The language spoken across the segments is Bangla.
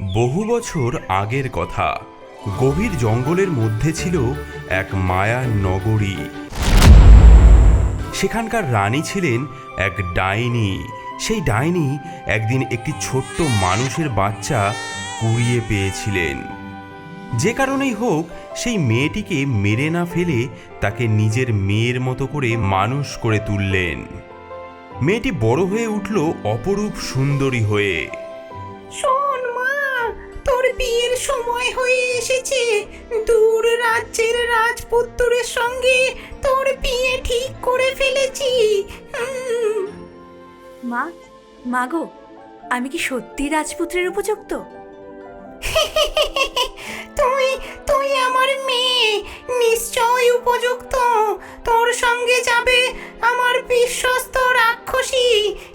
বহু বছর আগের কথা। গভীর জঙ্গলের মধ্যে ছিল এক মায়ার নগরী। সেখানকার রানী ছিলেন এক ডাইনি। সেই ডাইনি একদিন একটি ছোট্ট মানুষের বাচ্চা কুড়িয়ে পেয়েছিলেন। যে কারণেই হোক সেই মেয়েটিকে মেরে না ফেলে তাকে নিজের মেয়ের মতো করে মানুষ করে তুললেন। মেয়েটি বড় হয়ে উঠল অপরূপ সুন্দরী হয়ে। শোন মা, তোর বিয়ের সময় হয়ে এসেছে। দূর রাজ্যের রাজপুত্রের সঙ্গে তোর বিয়ে ঠিক করে ফেলেছি। মা, মাগো, আমি কি সত্যি রাজপুত্রের উপযুক্ত? তুই তুই আমার মেয়ে, নিশ্চয় উপযুক্ত। তোর সঙ্গে যাবে আমার বিশ্বস্ত রাক্ষসী,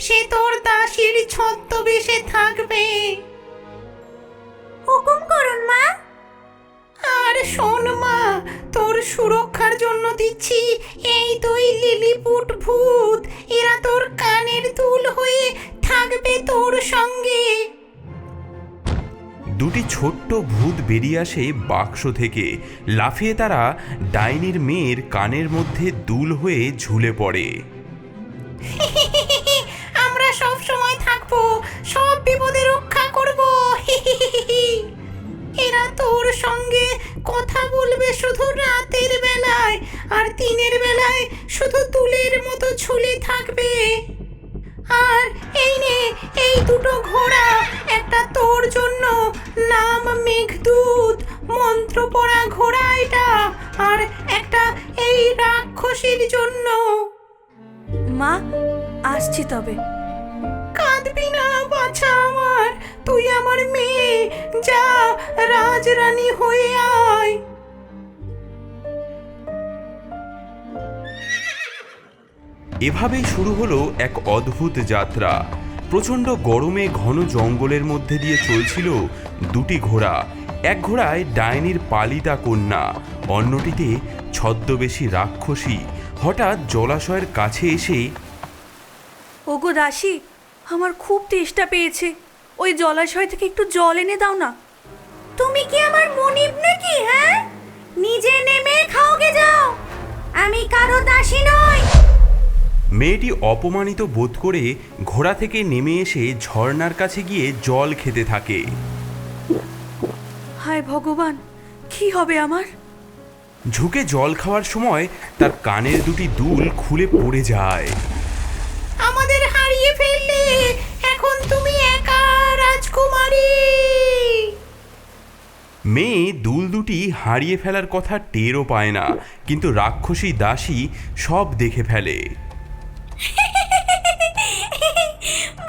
সে তোর দাসীর ছদ্মবেশে থাকবে। হুকুম করুন মা। আর শোন মা, তোর সুরক্ষার জন্য দিচ্ছি এই দুই লিলিপুট ভূত। এরা তোর কানের দুল হয়ে থাকবে তোর সঙ্গে। দুটি ছোট্ট ভূত বেরিয়ে আসে বাক্স থেকে। লাফিয়ে তারা ডাইনির মেয়ের কানের মধ্যে দুল হয়ে ঝুলে পড়ে। আমরা সব সময় থাকবো, সব বিপদে রক্ষা করব। এরা তোর সঙ্গে কথা বলবে শুধু রাতের বেলায়, আর দিনের বেলায় শুধু দুলের মতো ঝুলে থাকবে। আর এই নে, এই দুটো ঘোড়া, একটা তোর জন্য, নাম মেঘদূত, মন্ত্র পড়া ঘোড়া এটা, আর একটা এই রাক্ষসীর জন্য। মা, আসছি তবে। কাঁদবি না বাছা আমার, তুই আমার মেয়ে, যা রাজরানী হয়ে আয়। এভাবেই শুরু হলো এক অদ্ভুত যাত্রা। প্রচণ্ড গরমে ঘন জঙ্গলের মধ্যে দিয়ে চলছিল দুটি ঘোড়া। এক ঘোড়ায় ডাইনির পালিতা কন্যা, অন্যটিতে ছদ্মবেশী রাক্ষসী। হঠাৎ জলাশয়ের কাছে এসে, ওগো দাসী, আমার খুব তেষ্টা পেয়েছে, ওই জলাশয় থেকে একটু জল এনে দাও না। তুমি কি আমার মনিব নাকি? হ্যাঁ, নিজে নেমে খাওগে যাও, আমি কারো দাসী নই। মেয়েটি অপমানিত বোধ করে ঘোড়া থেকে নেমে এসে ঝর্ণার কাছে গিয়ে জল খেতে থাকে। হায় ভগবান, কি হবে আমার? ঝুঁকে জল খাওয়ার সময় তার কানের দুটি দুল খুলে পড়ে যায়। আমাদের হারিয়ে ফেললে, এখন তুমি একা রাজকুমারী। মেয়ে দুল দুটি হারিয়ে ফেলার কথা টেরও পায় না, কিন্তু রাক্ষসী দাসী সব দেখে ফেলে।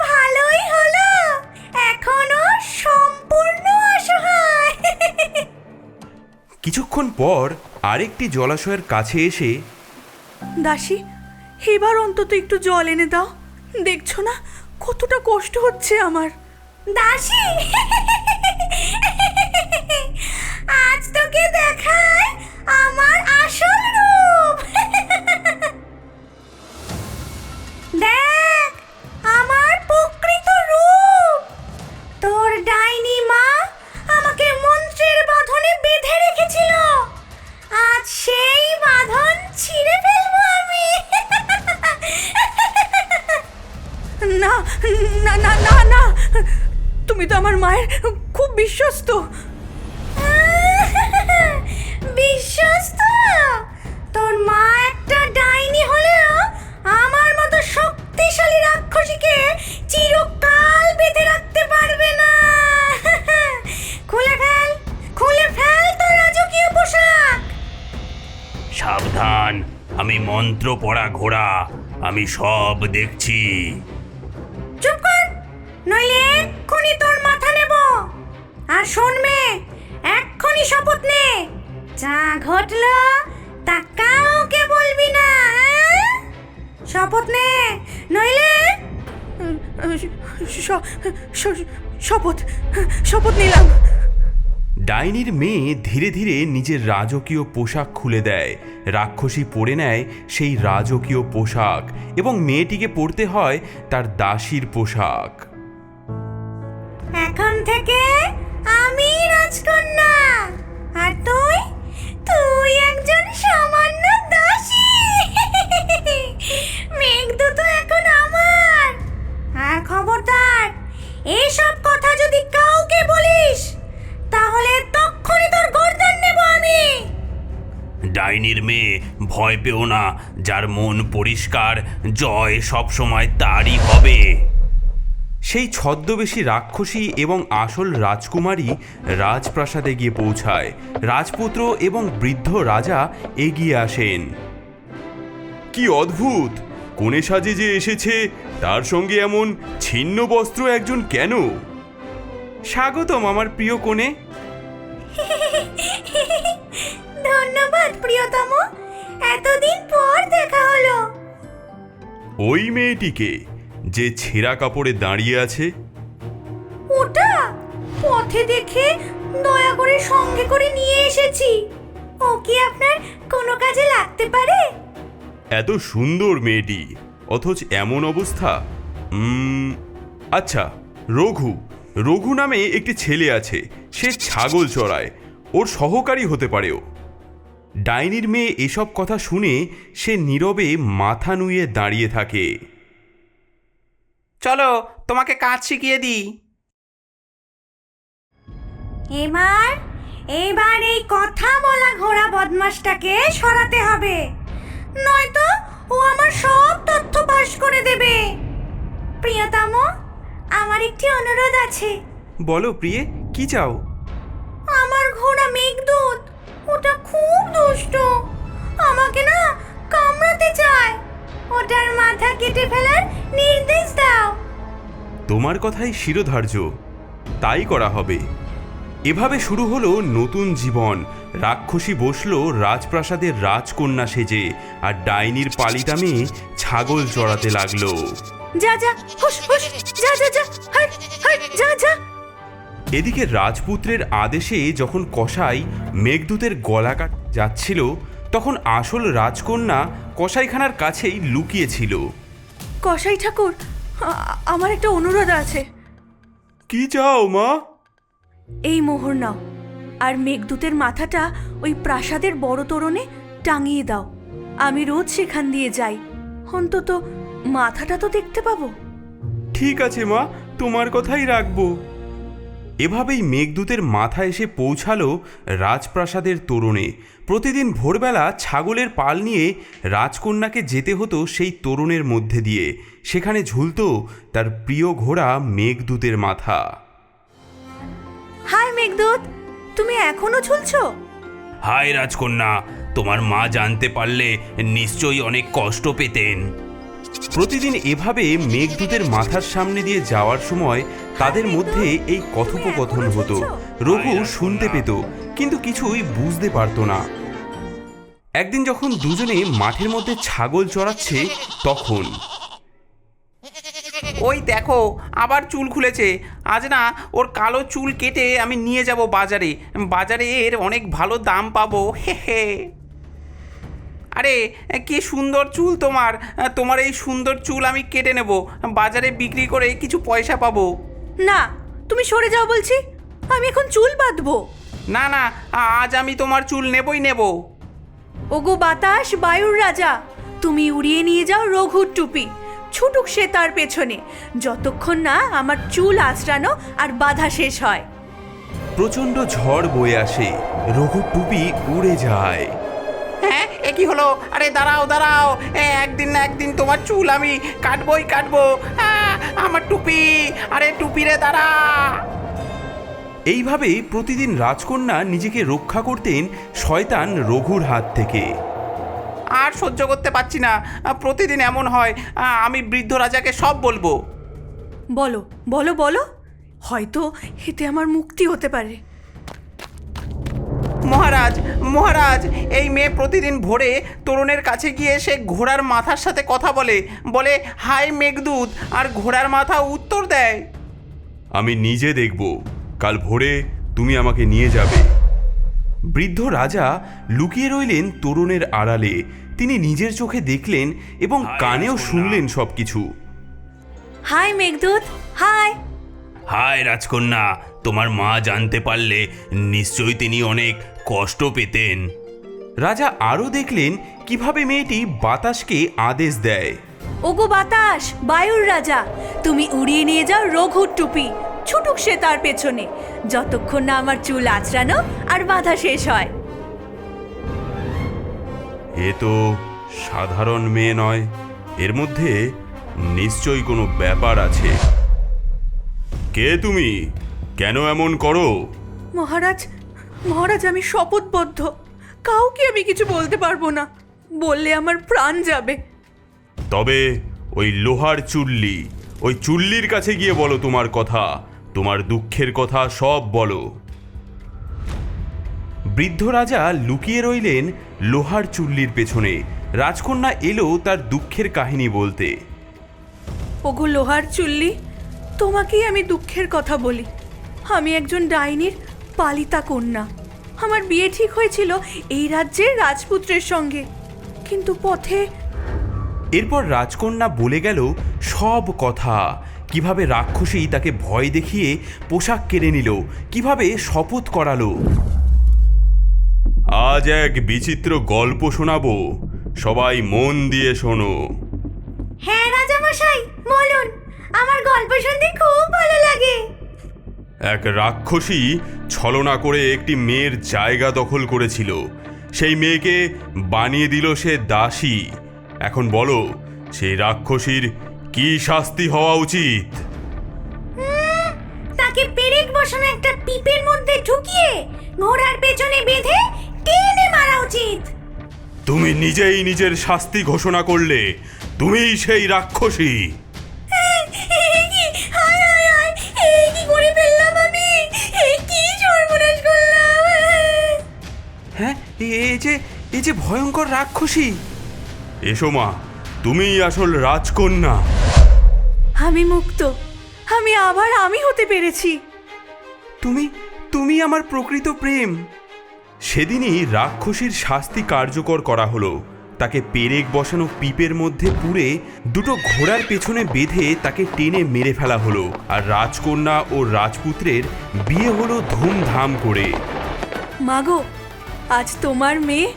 ভালোই হলো, এখনো সম্পূর্ণ অসহায়। কিছুক্ষণ পর আরেকটি জলাশয়ের কাছে এসে, দাসী, এবার অন্তত একটু জল এনে দাও, দেখছো না কতটা কষ্ট হচ্ছে আমার। দাসী, আজ তোকে দেখায় আমার আসল রূপ। দেখ আমার প্রকৃত রূপ। তোর ডাইনি মা আমাকে মন্ত্রের বাঁধনে বেঁধে রেখেছিল, আজ সেই বাঁধন ছিঁড়ে ফেলবো আমি। না না না না না, তুমি তো আমার মায়ের খুব বিশ্বস্ত। বিশ্বস্ত? তোর মা একটা ডাইনি হলেও আমার মতো শক্তিশালী রাক্ষসীকে চিরকাল বেঁধে রাখতে পারবে না। খুলে ফেল, খুলে ফেল তোর রাজকীয় পোশাক। সাবধান, আমি মন্ত্র পড়া ঘোড়া, আমি সব দেখছি। চুপ কর, নইলে এক্ষুনি তোর মাথা নেব। আর শোন মেয়ে, এক্ষুনি শপথ নে, যা ঘটলো তা কাউকে বলবি না। শপথ নে, নইলে। শপথ, শপথ নিলাম। ডাইনির মেয়ে ধীরে ধীরে নিজের রাজকীয় পোশাক খুলে দেয়। রাক্ষসী পরে নেয় সেই রাজকীয় পোশাক এবং মেয়েটিকে পরতে হয় তার দাসীর পোশাক। এখন থেকে এসব কথা যদি কাউকে বলিস তাহলে তক্ষুনি তোর গর্দান নেব আমি। ডাইনির মেয়ে, ভয় পেও না, যার মন পরিষ্কার জয় সবসময় তারই হবে। সেই ছদ্মবেশী রাক্ষসী এবং আসল রাজকুমারী রাজপ্রাসাদে গিয়ে পৌঁছায়। রাজপুত্র এবং বৃদ্ধ রাজা এগিয়ে আসেন। কি অদ্ভুত! কোণে সাজে যে এসেছে তার সঙ্গে এমন ছিন্ন বস্ত্র একজন কেন? স্বাগতম আমার প্রিয় কোণে। ধন্যবাদ প্রিয়তম, এতদিন পর দেখা হলো। ওই মেয়েটিকে যে ছেঁড়া কাপড়ে দাঁড়িয়ে আছে? ওটা পথে দেখে দয়া করে সঙ্গে করে নিয়ে এসেছি। ও কি আপনার কোনো কাজে লাগতে পারে? এত সুন্দর মেয়েটি অথচ এমন অবস্থা। আচ্ছা, রঘু রঘু নামে একটি ছেলে আছে, সে ছাগল চড়ায়, ওর সহকারী হতে পারেও। ডাইনির মেয়ে এসব কথা শুনে সে নীরবে মাথা নুয়ে দাঁড়িয়ে থাকে। চলো তোমাকে কাজ শিখিয়ে দিই। এবার এই কথা বলা ঘোড়া বদমাশটাকে সরাতে হবে, নয়তো ও আমার সব তথ্য ফাঁস করে দেবে। প্রিয়তম, আমার একটি অনুরোধ আছে। বলো প্রিয়ে, কি চাও? আমার ঘোড়া মেঘদূত, ওটা খুব দুষ্ট, আমাকে না কামড়াতে চায়। ওটার মাথা কেটে ফেলার নির্দেশ দাও। তোমার কথাই শিরোধার্য, তাই করা হবে। এভাবে শুরু হলো নতুন জীবন। রাক্ষসী বসলো রাজপ্রাসাদের রাজকন্যা সেজে, আর ডাইনির পালিটা মেয়ে ছাগল চড়াতে লাগলো। যা যা, হুশ হুশ, যা যা যা, হাট হাট, যা যা। এদিকে রাজপুত্রের আদেশে যখন কসাই মেঘদূতের গলা কাট যাচ্ছিল, তখন আসল রাজকন্যা কসাইখানার কাছেই লুকিয়েছিল। কসাই ঠাকুর, আমার একটা অনুরোধ আছে। কি চাও মা? এই মোহর নাও, আর মেঘদূতের মাথাটা ওই প্রাসাদের বড় তোরণে টাঙিয়ে দাও। আমি রোজ সেখান দিয়ে যাই, অন্তত মাথাটা তো দেখতে পাবো। ঠিক আছে মা, তোমার কথাই রাখবো। এভাবেই মেঘদূতের মাথা এসে পৌঁছালো রাজপ্রাসাদের তোরণে। প্রতিদিন ভোরবেলা ছাগলের পাল নিয়ে রাজকন্যাকে যেতে হতো সেই তোরণের মধ্যে দিয়ে। সেখানে ঝুলতো তার প্রিয় ঘোড়া মেঘদূতের মাথা। হাই মেঘদূত, তুমি এখনো ঝুলছো? হায় রাজকন্যা, তোমার মা জানতে পারলে নিশ্চয়ই অনেক কষ্ট পেতেন। প্রতিদিন এভাবে মেঘদূতের মাথার সামনে দিয়ে যাওয়ার সময় তাদের মধ্যে এই কথোপকথন হতো। রঘু শুনতে পেত, কিন্তু কিছুই বুঝতে পারতো না। একদিন যখন দুজনে মাঠের মধ্যে ছাগল চড়াচ্ছে, তখন ওই দেখো, আবার চুল খুলেছে। আজ না ওর কালো চুল কেটে আমি নিয়ে যাব বাজারে। বাজারে এর অনেক ভালো দাম পাবো। হে হে। আরে কি সুন্দর চুল তোমার! তোমার এই সুন্দর চুল আমি কেটে নেব, বাজারে বিক্রি করে কিছু পয়সা পাবো। না, তুমি সরে যাও বলছি, আমি এখন চুল বাঁধবো। না না, আজ আমি তোমার চুল নেবই নেব। ওগো বাতাস, বায়ুর রাজা, তুমি উড়িয়ে নিয়ে যাও রঘুর টুপি। ছুটুক সে তার পেছনে, যতক্ষণ না আমার চুল আঁচড়ানো আর বাধা শেষ হয়। প্রচণ্ড ঝড় বয়ে আসে, রঘুর টুপি উড়ে যায়। হ্যাঁ, এ কি হলো? আরে দাঁড়াও দাঁড়াও, একদিন না একদিন তোমার চুল আমি কাটবই কাটবো। আমার টুপি, আরে টুপি রে, দাঁড়া। এইভাবে প্রতিদিন রাজকন্যা নিজেকে রক্ষা করতেন শয়তান রঘুর হাত থেকে। আর সহ্য করতে পারছি না, প্রতিদিন এমন হয়। আমি বৃদ্ধ রাজাকে সব বলবো। বলো বলো বলো, হয়তো এতে আমার মুক্তি হতে পারে। মহারাজ মহারাজ, এই মেয়ে প্রতিদিন ভোরে তরুণের কাছে গিয়ে সে ঘোড়ার মাথার সাথে কথা বলে, বলে হাই মেঘদূত, আর ঘোড়ার মাথা উত্তর দেয়। আমি নিজে দেখব, কাল ভোরে তুমি আমাকে নিয়ে যাবে। বৃদ্ধ রাজা লুকিয়ে রইলেন তরুণের আড়ালে। তিনি নিজের চোখে দেখলেন এবং কানেও শুনলেন সবকিছু। High Meghaduta, high. হায় রাজকন্যা, তোমার মা জানতে পারলে নিশ্চয়ই তিনি অনেক কষ্ট পেতেন। রাজা আরও দেখলেন কিভাবে মেয়েটি বাতাসকে আদেশ দেয়। ওগো বাতাস, বায়ুর রাজা, তুমি উড়িয়ে নিয়ে যাও রঘুর টুপি, ছুটুক সে তার পেছনে, যতক্ষণ না আমার চুল আঁচড়ানো আর বাঁধা শেষ হয়। এ তো সাধারণ মেয়ে নয়, এর মধ্যে নিশ্চয়ই কোনো ব্যাপার আছে। কে তুমি? কেন এমন করো? মহারাজ, মহারাজ, আমি শপথবদ্ধ, কাউকে আমি কিছু বলতে পারবো না, বললে আমার প্রাণ যাবে। তবে ওই লোহার চুল্লি, ওই চুল্লির কাছে গিয়ে বলো তোমার কথা, তোমার দুঃখের কথা সব বলো। বৃদ্ধ রাজা লুকিয়ে রইলেন লোহার চুল্লির পেছনে। রাজকন্যা এলো তার দুঃখের কাহিনী বলতে। ওগো লোহার চুল্লি, তোমাকেই আমি দুঃখের কথা বলি। আমি একজন ডাইনির পালিতা কন্যা। আমার বিয়ে ঠিক হয়েছিল এই রাজ্যের রাজপুত্রের সঙ্গে, কিন্তু পথে। এরপর রাজকন্যা বলে গেল সব কথা, কিভাবে রাক্ষসী তাকে ভয় দেখিয়ে পোশাক কেড়ে নিল, কিভাবে শপথ করালো। আজ এক বিচিত্র গল্প শোনাবো, সবাই মন দিয়ে শোনো। হ্যাঁ রাজামশাই, বলুন, আমার গল্প শুনতে খুব ভালো লাগে। এক রাক্ষসী ছলনা করে একটি মেয়ের জায়গা দখল করেছিল। সেই মেয়েকে বানিয়ে দিল সে দাসী। এখন বলো, সেই রাক্ষসীর কি শাস্তি হওয়া উচিত? তাকে পেরেক বসানো একটা পিপের মধ্যে ঢুকিয়ে ঘোড়ার পেছনে বেঁধে টেনে মারা উচিত। তুমি নিজেই নিজের শাস্তি ঘোষণা করলে, তুমিই সেই রাক্ষসী। কি করে ফেললাম আমি? কি সর্বনাশ করলাম! হ্যাঁ, এই যে ভয়ঙ্কর রাক্ষসী। এসো মা, তুমিই আসল রাজকন্যা। আমি মুক্ত, আমি আবার আমি হতে পেরেছি। তুমি আমার প্রকৃত প্রেম। সেদিনই রাক্ষসীর শাস্তি কার্যকর করা হলো। তাকে পেরেক বসানো পিপের মধ্যে পুরে দুটো ঘোড়ার পেছনে বেঁধে তাকে টেনে মেরে ফেলা হলো। আর রাজকন্যা ও রাজপুত্রের বিয়ে হলো ধুমধাম করে। মাগো, আজ তোমার মেয়ে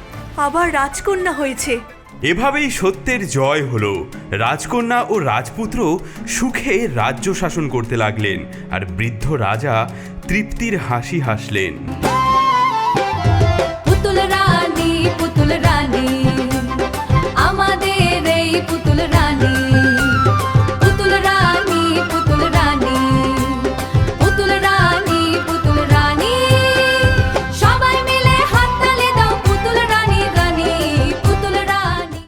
আবার রাজকন্যা হয়েছে। এভাবেই সত্যের জয় হলো। রাজকন্যা ও রাজপুত্র সুখে রাজ্য শাসন করতে লাগলেন, আর বৃদ্ধ রাজা তৃপ্তির হাসি হাসলেন।